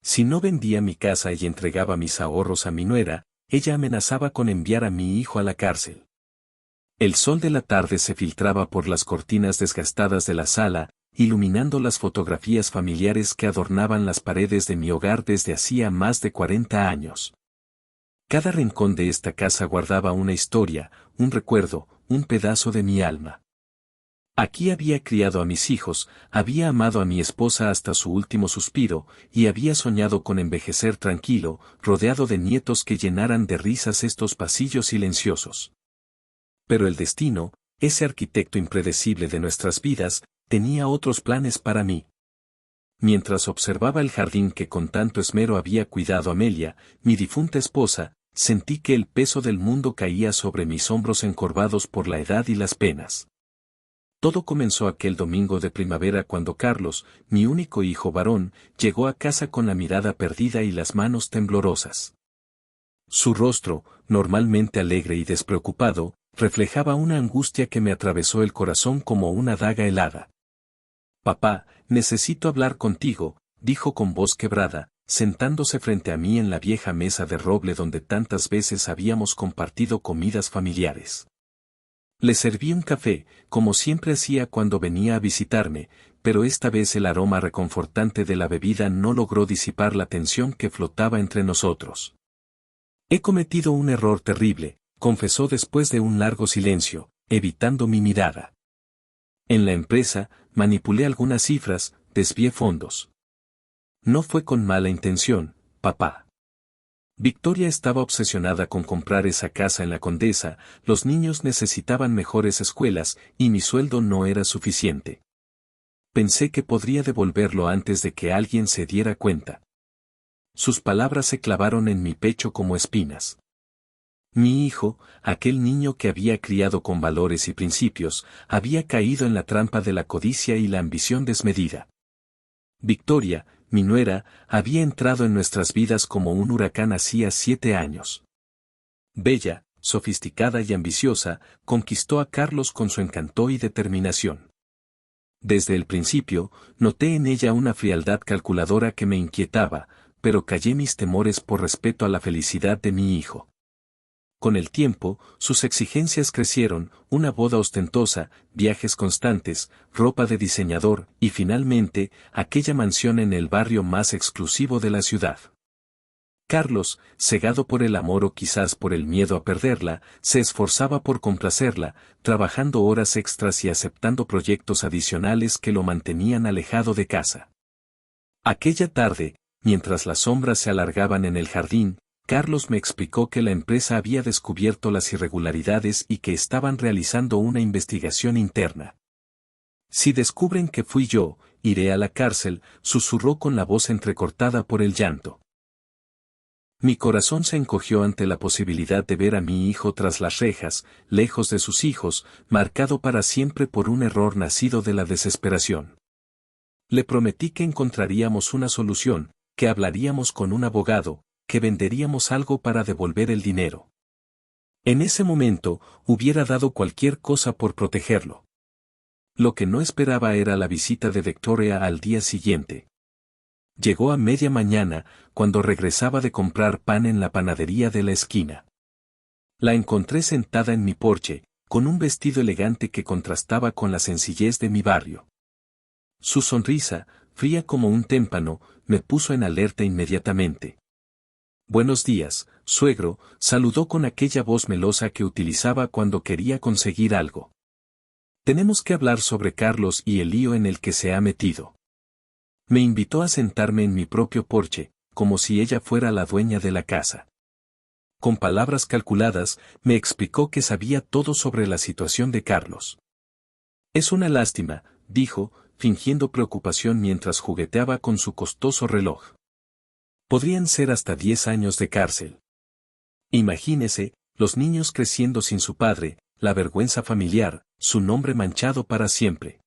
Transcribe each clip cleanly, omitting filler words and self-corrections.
Si no vendía mi casa y entregaba mis ahorros a mi nuera, ella amenazaba con enviar a mi hijo a la cárcel. El sol de la tarde se filtraba por las cortinas desgastadas de la sala, iluminando las fotografías familiares que adornaban las paredes de mi hogar desde hacía más de 40 años. Cada rincón de esta casa guardaba una historia, un recuerdo, un pedazo de mi alma. Aquí había criado a mis hijos, había amado a mi esposa hasta su último suspiro, y había soñado con envejecer tranquilo, rodeado de nietos que llenaran de risas estos pasillos silenciosos. Pero el destino, ese arquitecto impredecible de nuestras vidas, tenía otros planes para mí. Mientras observaba el jardín que con tanto esmero había cuidado Amelia, mi difunta esposa, sentí que el peso del mundo caía sobre mis hombros encorvados por la edad y las penas. Todo comenzó aquel domingo de primavera cuando Carlos, mi único hijo varón, llegó a casa con la mirada perdida y las manos temblorosas. Su rostro, normalmente alegre y despreocupado, reflejaba una angustia que me atravesó el corazón como una daga helada. «Papá, necesito hablar contigo», dijo con voz quebrada, sentándose frente a mí en la vieja mesa de roble donde tantas veces habíamos compartido comidas familiares. Le serví un café, como siempre hacía cuando venía a visitarme, pero esta vez el aroma reconfortante de la bebida no logró disipar la tensión que flotaba entre nosotros. «He cometido un error terrible», confesó después de un largo silencio, evitando mi mirada. «En la empresa, manipulé algunas cifras, desvié fondos. No fue con mala intención, papá». Victoria estaba obsesionada con comprar esa casa en la Condesa, los niños necesitaban mejores escuelas, y mi sueldo no era suficiente. Pensé que podría devolverlo antes de que alguien se diera cuenta. Sus palabras se clavaron en mi pecho como espinas. Mi hijo, aquel niño que había criado con valores y principios, había caído en la trampa de la codicia y la ambición desmedida. Victoria, mi nuera, había entrado en nuestras vidas como un huracán hacía 7 años. Bella, sofisticada y ambiciosa, conquistó a Carlos con su encanto y determinación. Desde el principio, noté en ella una frialdad calculadora que me inquietaba, pero callé mis temores por respeto a la felicidad de mi hijo. Con el tiempo, sus exigencias crecieron, una boda ostentosa, viajes constantes, ropa de diseñador y finalmente, aquella mansión en el barrio más exclusivo de la ciudad. Carlos, cegado por el amor o quizás por el miedo a perderla, se esforzaba por complacerla, trabajando horas extras y aceptando proyectos adicionales que lo mantenían alejado de casa. Aquella tarde, mientras las sombras se alargaban en el jardín, Carlos me explicó que la empresa había descubierto las irregularidades y que estaban realizando una investigación interna. «Si descubren que fui yo, iré a la cárcel», susurró con la voz entrecortada por el llanto. Mi corazón se encogió ante la posibilidad de ver a mi hijo tras las rejas, lejos de sus hijos, marcado para siempre por un error nacido de la desesperación. Le prometí que encontraríamos una solución, que hablaríamos con un abogado, que venderíamos algo para devolver el dinero. En ese momento, hubiera dado cualquier cosa por protegerlo. Lo que no esperaba era la visita de Victoria al día siguiente. Llegó a media mañana, cuando regresaba de comprar pan en la panadería de la esquina. La encontré sentada en mi porche, con un vestido elegante que contrastaba con la sencillez de mi barrio. Su sonrisa, fría como un témpano, me puso en alerta inmediatamente. «Buenos días, suegro», saludó con aquella voz melosa que utilizaba cuando quería conseguir algo. «Tenemos que hablar sobre Carlos y el lío en el que se ha metido». Me invitó a sentarme en mi propio porche, como si ella fuera la dueña de la casa. Con palabras calculadas, me explicó que sabía todo sobre la situación de Carlos. «Es una lástima», dijo, fingiendo preocupación mientras jugueteaba con su costoso reloj. «Podrían ser hasta 10 años de cárcel. Imagínese, los niños creciendo sin su padre, la vergüenza familiar, su nombre manchado para siempre».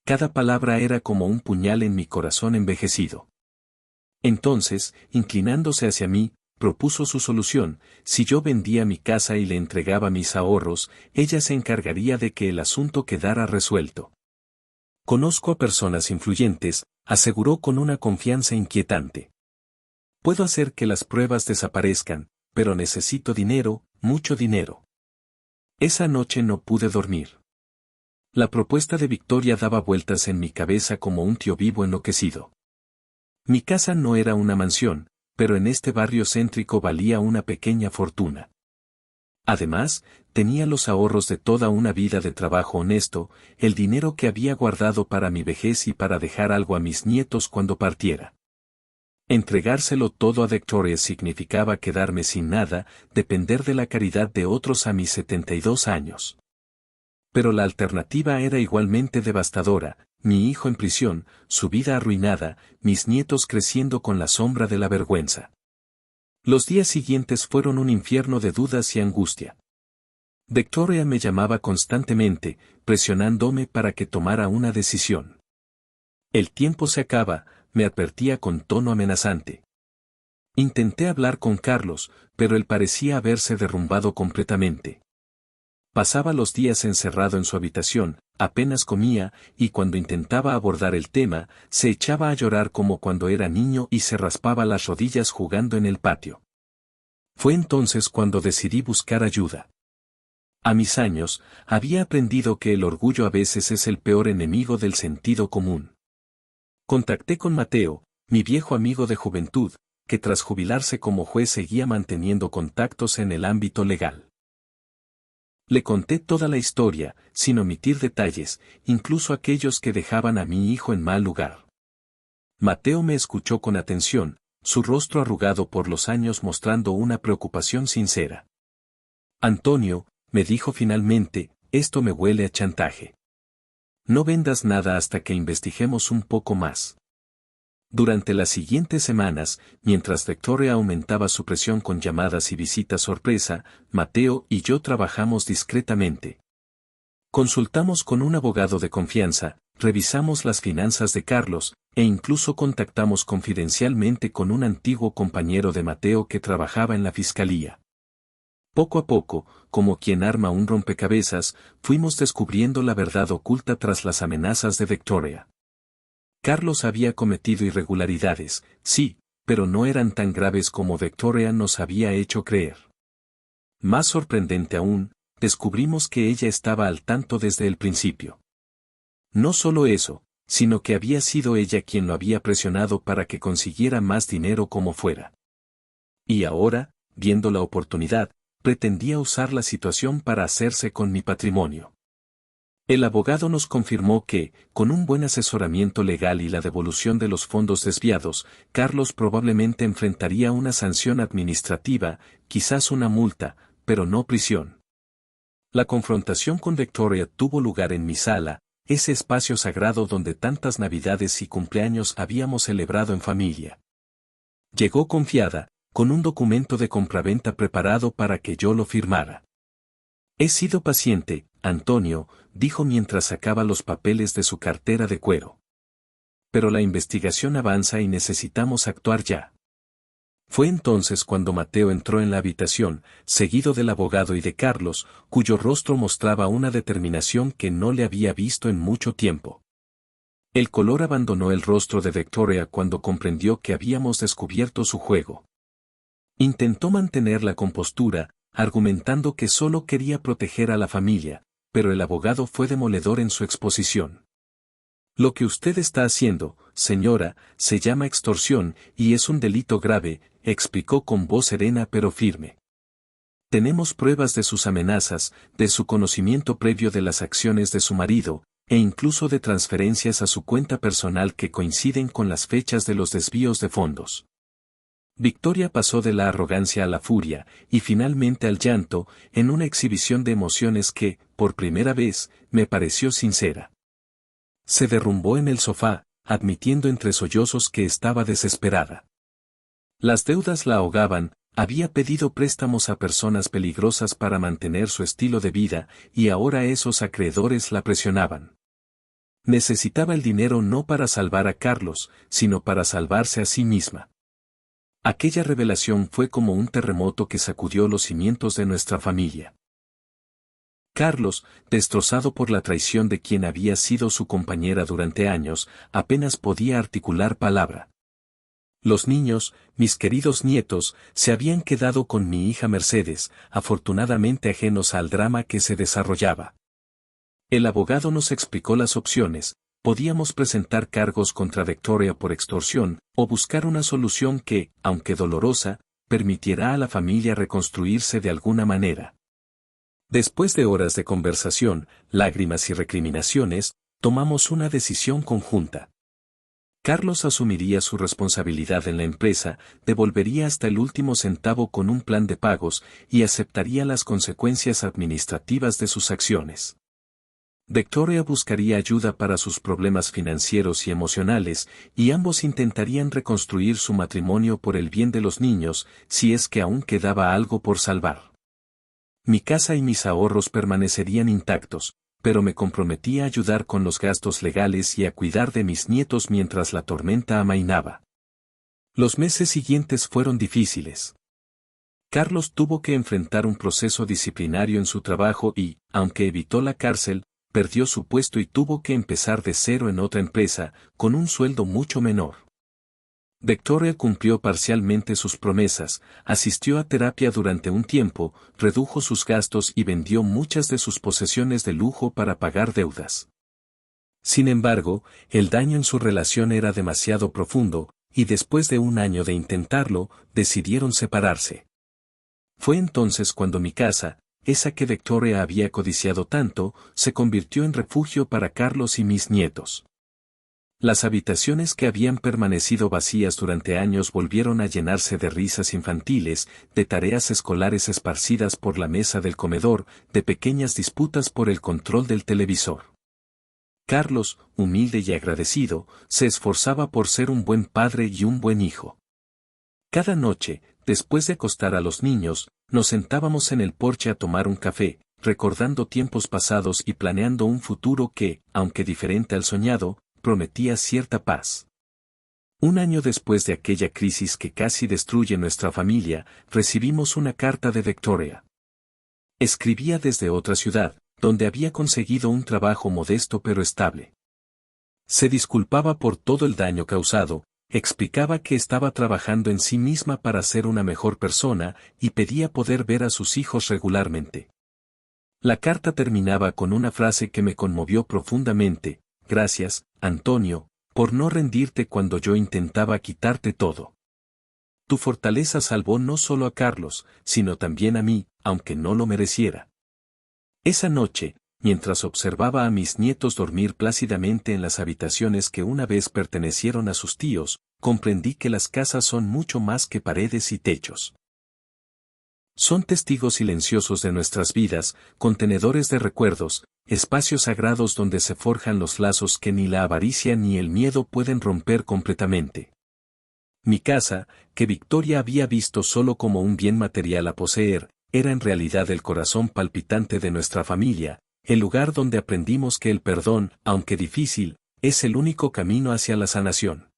Cada palabra era como un puñal en mi corazón envejecido. Entonces, inclinándose hacia mí, propuso su solución: si yo vendía mi casa y le entregaba mis ahorros, ella se encargaría de que el asunto quedara resuelto. «Conozco a personas influyentes», aseguró con una confianza inquietante. Puedo hacer que las pruebas desaparezcan, pero necesito dinero, mucho dinero. Esa noche no pude dormir. La propuesta de Victoria daba vueltas en mi cabeza como un tío vivo enloquecido. Mi casa no era una mansión, pero en este barrio céntrico valía una pequeña fortuna. Además, tenía los ahorros de toda una vida de trabajo honesto, el dinero que había guardado para mi vejez y para dejar algo a mis nietos cuando partiera. Entregárselo todo a Victoria significaba quedarme sin nada, depender de la caridad de otros a mis 72 años. Pero la alternativa era igualmente devastadora, mi hijo en prisión, su vida arruinada, mis nietos creciendo con la sombra de la vergüenza. Los días siguientes fueron un infierno de dudas y angustia. Victoria me llamaba constantemente, presionándome para que tomara una decisión. El tiempo se acaba, me advertía con tono amenazante. Intenté hablar con Carlos, pero él parecía haberse derrumbado completamente. Pasaba los días encerrado en su habitación, apenas comía, y cuando intentaba abordar el tema, se echaba a llorar como cuando era niño y se raspaba las rodillas jugando en el patio. Fue entonces cuando decidí buscar ayuda. A mis años, había aprendido que el orgullo a veces es el peor enemigo del sentido común. Contacté con Mateo, mi viejo amigo de juventud, que tras jubilarse como juez seguía manteniendo contactos en el ámbito legal. Le conté toda la historia, sin omitir detalles, incluso aquellos que dejaban a mi hijo en mal lugar. Mateo me escuchó con atención, su rostro arrugado por los años mostrando una preocupación sincera. Antonio, me dijo finalmente, esto me huele a chantaje. No vendas nada hasta que investiguemos un poco más. Durante las siguientes semanas, mientras Victoria aumentaba su presión con llamadas y visitas sorpresa, Mateo y yo trabajamos discretamente. Consultamos con un abogado de confianza, revisamos las finanzas de Carlos, e incluso contactamos confidencialmente con un antiguo compañero de Mateo que trabajaba en la fiscalía. Poco a poco, como quien arma un rompecabezas, fuimos descubriendo la verdad oculta tras las amenazas de Victoria. Carlos había cometido irregularidades, sí, pero no eran tan graves como Victoria nos había hecho creer. Más sorprendente aún, descubrimos que ella estaba al tanto desde el principio. No solo eso, sino que había sido ella quien lo había presionado para que consiguiera más dinero como fuera. Y ahora, viendo la oportunidad, pretendía usar la situación para hacerse con mi patrimonio. El abogado nos confirmó que, con un buen asesoramiento legal y la devolución de los fondos desviados, Carlos probablemente enfrentaría una sanción administrativa, quizás una multa, pero no prisión. La confrontación con Victoria tuvo lugar en mi sala, ese espacio sagrado donde tantas navidades y cumpleaños habíamos celebrado en familia. Llegó confiada, con un documento de compraventa preparado para que yo lo firmara. He sido paciente, Antonio, dijo mientras sacaba los papeles de su cartera de cuero. Pero la investigación avanza y necesitamos actuar ya. Fue entonces cuando Mateo entró en la habitación, seguido del abogado y de Carlos, cuyo rostro mostraba una determinación que no le había visto en mucho tiempo. El color abandonó el rostro de Victoria cuando comprendió que habíamos descubierto su juego. Intentó mantener la compostura, argumentando que solo quería proteger a la familia, pero el abogado fue demoledor en su exposición. Lo que usted está haciendo, señora, se llama extorsión y es un delito grave, explicó con voz serena pero firme. Tenemos pruebas de sus amenazas, de su conocimiento previo de las acciones de su marido, e incluso de transferencias a su cuenta personal que coinciden con las fechas de los desvíos de fondos. Victoria pasó de la arrogancia a la furia, y finalmente al llanto, en una exhibición de emociones que, por primera vez, me pareció sincera. Se derrumbó en el sofá, admitiendo entre sollozos que estaba desesperada. Las deudas la ahogaban, había pedido préstamos a personas peligrosas para mantener su estilo de vida, y ahora esos acreedores la presionaban. Necesitaba el dinero no para salvar a Carlos, sino para salvarse a sí misma. Aquella revelación fue como un terremoto que sacudió los cimientos de nuestra familia. Carlos, destrozado por la traición de quien había sido su compañera durante años, apenas podía articular palabra. Los niños, mis queridos nietos, se habían quedado con mi hija Mercedes, afortunadamente ajenos al drama que se desarrollaba. El abogado nos explicó las opciones: podíamos presentar cargos contra Victoria por extorsión, o buscar una solución que, aunque dolorosa, permitiera a la familia reconstruirse de alguna manera. Después de horas de conversación, lágrimas y recriminaciones, tomamos una decisión conjunta. Carlos asumiría su responsabilidad en la empresa, devolvería hasta el último centavo con un plan de pagos y aceptaría las consecuencias administrativas de sus acciones. Victoria buscaría ayuda para sus problemas financieros y emocionales, y ambos intentarían reconstruir su matrimonio por el bien de los niños, si es que aún quedaba algo por salvar. Mi casa y mis ahorros permanecerían intactos, pero me comprometí a ayudar con los gastos legales y a cuidar de mis nietos mientras la tormenta amainaba. Los meses siguientes fueron difíciles. Carlos tuvo que enfrentar un proceso disciplinario en su trabajo y, aunque evitó la cárcel, perdió su puesto y tuvo que empezar de cero en otra empresa, con un sueldo mucho menor. Victoria cumplió parcialmente sus promesas, asistió a terapia durante un tiempo, redujo sus gastos y vendió muchas de sus posesiones de lujo para pagar deudas. Sin embargo, el daño en su relación era demasiado profundo, y después de un año de intentarlo, decidieron separarse. Fue entonces cuando mi casa, esa que Victoria había codiciado tanto, se convirtió en refugio para Carlos y mis nietos. Las habitaciones que habían permanecido vacías durante años volvieron a llenarse de risas infantiles, de tareas escolares esparcidas por la mesa del comedor, de pequeñas disputas por el control del televisor. Carlos, humilde y agradecido, se esforzaba por ser un buen padre y un buen hijo. Cada noche, después de acostar a los niños, nos sentábamos en el porche a tomar un café, recordando tiempos pasados y planeando un futuro que, aunque diferente al soñado, prometía cierta paz. Un año después de aquella crisis que casi destruye nuestra familia, recibimos una carta de Victoria. Escribía desde otra ciudad, donde había conseguido un trabajo modesto pero estable. Se disculpaba por todo el daño causado, explicaba que estaba trabajando en sí misma para ser una mejor persona y pedía poder ver a sus hijos regularmente. La carta terminaba con una frase que me conmovió profundamente: gracias, Antonio, por no rendirte cuando yo intentaba quitarte todo. Tu fortaleza salvó no solo a Carlos, sino también a mí, aunque no lo mereciera. Esa noche, mientras observaba a mis nietos dormir plácidamente en las habitaciones que una vez pertenecieron a sus tíos, comprendí que las casas son mucho más que paredes y techos. Son testigos silenciosos de nuestras vidas, contenedores de recuerdos, espacios sagrados donde se forjan los lazos que ni la avaricia ni el miedo pueden romper completamente. Mi casa, que Victoria había visto solo como un bien material a poseer, era en realidad el corazón palpitante de nuestra familia, el lugar donde aprendimos que el perdón, aunque difícil, es el único camino hacia la sanación.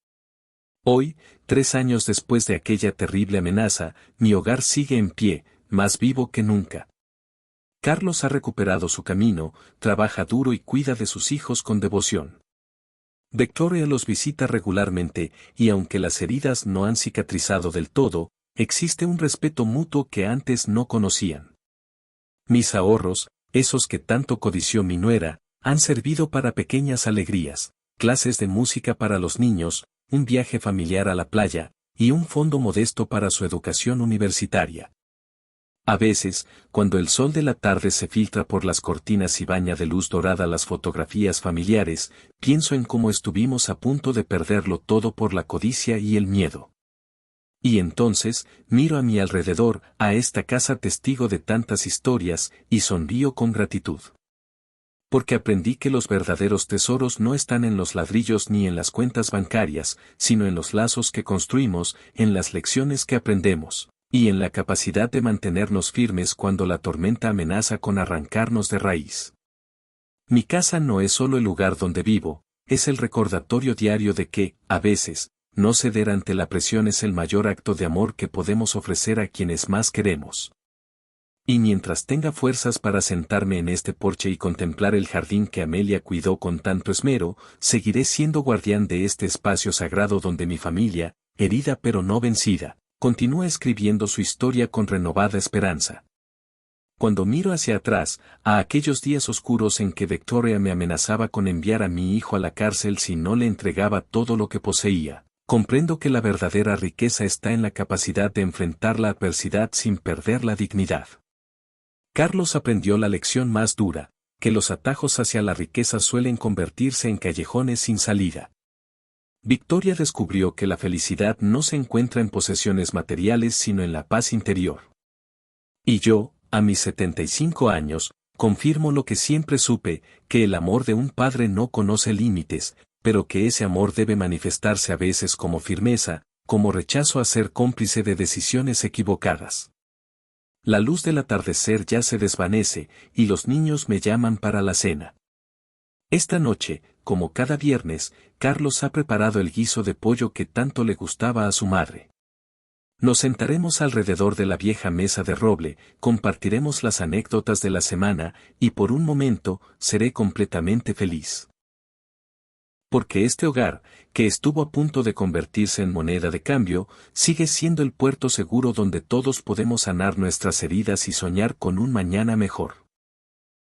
Hoy, 3 años después de aquella terrible amenaza, mi hogar sigue en pie, más vivo que nunca. Carlos ha recuperado su camino, trabaja duro y cuida de sus hijos con devoción. Victoria los visita regularmente, y aunque las heridas no han cicatrizado del todo, existe un respeto mutuo que antes no conocían. Mis ahorros, esos que tanto codició mi nuera, han servido para pequeñas alegrías, clases de música para los niños, un viaje familiar a la playa, y un fondo modesto para su educación universitaria. A veces, cuando el sol de la tarde se filtra por las cortinas y baña de luz dorada las fotografías familiares, pienso en cómo estuvimos a punto de perderlo todo por la codicia y el miedo. Y entonces, miro a mi alrededor, a esta casa testigo de tantas historias, y sonrío con gratitud. Porque aprendí que los verdaderos tesoros no están en los ladrillos ni en las cuentas bancarias, sino en los lazos que construimos, en las lecciones que aprendemos, y en la capacidad de mantenernos firmes cuando la tormenta amenaza con arrancarnos de raíz. Mi casa no es solo el lugar donde vivo, es el recordatorio diario de que, a veces, no ceder ante la presión es el mayor acto de amor que podemos ofrecer a quienes más queremos. Y mientras tenga fuerzas para sentarme en este porche y contemplar el jardín que Amelia cuidó con tanto esmero, seguiré siendo guardián de este espacio sagrado donde mi familia, herida pero no vencida, continúa escribiendo su historia con renovada esperanza. Cuando miro hacia atrás, a aquellos días oscuros en que Victoria me amenazaba con enviar a mi hijo a la cárcel si no le entregaba todo lo que poseía, comprendo que la verdadera riqueza está en la capacidad de enfrentar la adversidad sin perder la dignidad. Carlos aprendió la lección más dura, que los atajos hacia la riqueza suelen convertirse en callejones sin salida. Victoria descubrió que la felicidad no se encuentra en posesiones materiales sino en la paz interior. Y yo, a mis 75 años, confirmo lo que siempre supe, que el amor de un padre no conoce límites, pero que ese amor debe manifestarse a veces como firmeza, como rechazo a ser cómplice de decisiones equivocadas. La luz del atardecer ya se desvanece, y los niños me llaman para la cena. Esta noche, como cada viernes, Carlos ha preparado el guiso de pollo que tanto le gustaba a su madre. Nos sentaremos alrededor de la vieja mesa de roble, compartiremos las anécdotas de la semana, y por un momento, seré completamente feliz. Porque este hogar, que estuvo a punto de convertirse en moneda de cambio, sigue siendo el puerto seguro donde todos podemos sanar nuestras heridas y soñar con un mañana mejor.